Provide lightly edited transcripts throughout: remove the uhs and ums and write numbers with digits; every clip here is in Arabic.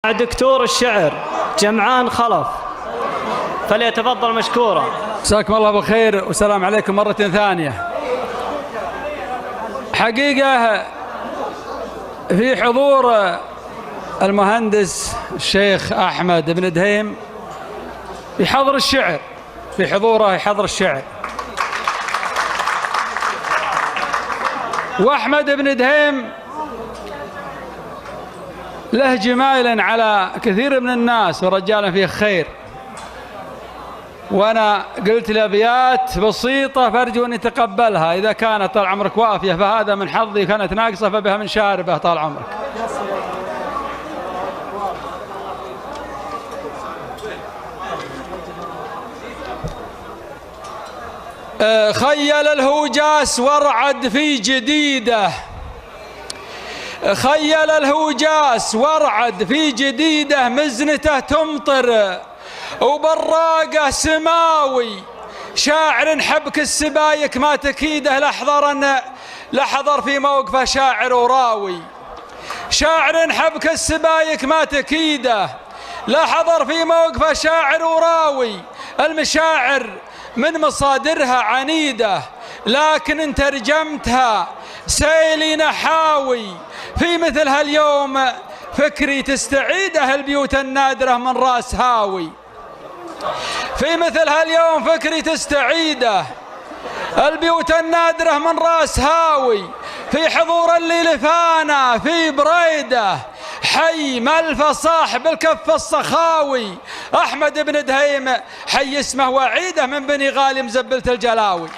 دكتور الشعر جمعان خلف فليتفضل مشكورا. مساكم الله بالخير والسلام عليكم مرة ثانية. حقيقة في حضور المهندس الشيخ أحمد بن دهيم يحضر الشعر، في حضوره يحضر الشعر، وأحمد بن دهيم له جمايل على كثير من الناس ورجال فيه خير، وأنا قلت الأبيات بسيطة فأرجو أن يتقبلها. إذا كانت طال عمرك وافية فهذا من حظي، كانت ناقصة فبها من شاربه طال عمرك. خيل الهوجاس وارعد في جديده، خيل الهوجاس وارعد في جديده، مزنته تمطر وبراقه سماوي، شاعر حبك السبايك ما تكيده، لحضر في موقفه شاعر وراوي، شاعر حبك السبايك ما تكيده، لحضر في موقفه شاعر وراوي. المشاعر من مصادرها عنيده، لكن ان ترجمتها سيلي نحاوي. في مثل هاليوم فكري تستعيده البيوت النادرة من راس هاوي، في مثل هاليوم فكري تستعيده البيوت النادرة من راس هاوي. في حضور اللي لفانا في بريده، حي ملفى صاحب الكف الصخاوي. أحمد بن دهيم حي اسمه وعيده، من بني غالي مزبلة الجلاوي.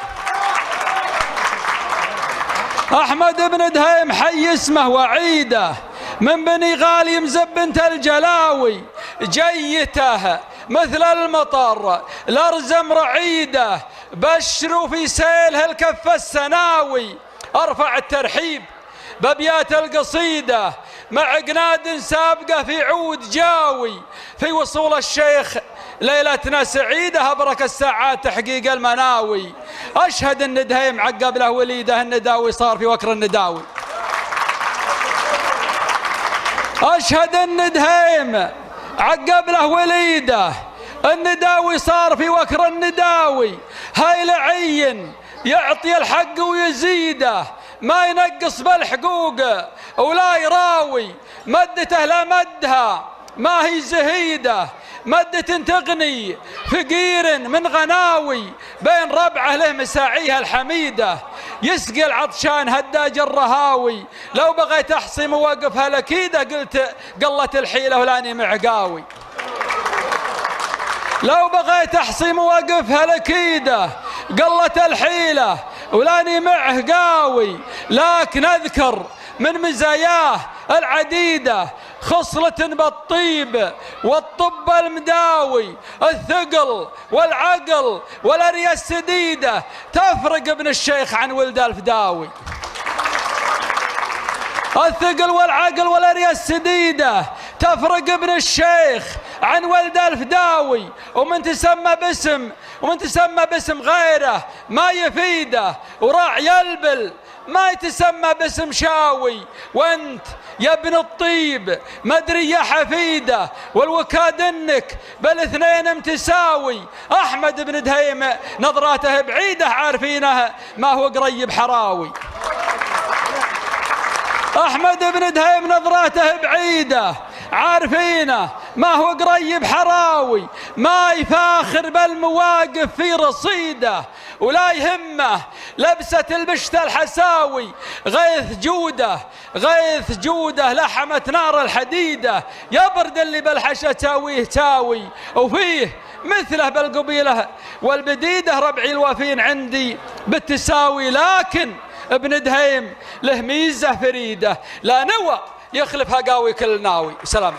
أحمد بن دهيم حي اسمه وعيده، من بني غالي مزبنة الجلاوي. جيته مثل المطر الأرزم رعيده، بشروا في سيله الكف السناوي. أرفع الترحيب بأبيات القصيدة مع قناد سابقة في عود جاوي. في وصول الشيخ ليلتنا سعيدة، أبرك الساعات تحقيق المناوي. أشهد أن دهيم عقب له وليده، النداوي صار في وكر النداوي. أشهد أن دهيم عقب له وليده، النداوي صار في وكر النداوي. هاي لعين يعطي الحق ويزيده، ما ينقص بالحقوق ولا يراوي. مدته لا مدها ما هي زهيده، مدة تغني فقير من غناوي. بين ربعه له مساعيها الحميده، يسقي العطشان هداج الرهاوي. لو بغيت احصي مواقفها لكيده، قلت قلت الحيله ولاني معقاوي. لو بغيت احصي مواقفها لكيده، قلت الحيله ولاني معه قاوي. لكن اذكر من مزاياه العديده، خصلة بالطيب والطب المداوي، الثقل والعقل والاريا السديده، تفرق ابن الشيخ عن ولد الفداوي. الثقل والعقل والاريا السديده، تفرق ابن الشيخ عن ولد الفداوي. ومن تسمى باسم غيره ما يفيده، وراع يلبل ما يتسمى باسم شاوي. وانت يا ابن الطيب مدري يا حفيده، والوكاد انك بالاثنين متساوي. احمد بن دهيم نظراته بعيده، عارفينه ما هو قريب حراوي. أحمد بن دهيم نظراته بعيدة، عارفينه ما هو قريب حراوي. ما يفاخر بالمواقف في رصيده، ولا يهمه لبسة البشت الحساوي. غيث جوده لحمت نار الحديدة، يبرد اللي بالحشا تاويه تاوي. وفيه مثله بالقبيلة والبديدة، ربعي الوافين عندي بالتساوي. لكن ابن دهيم له ميزة فريدة، لا نوى يخلفها قاوي كل ناوي. سلام.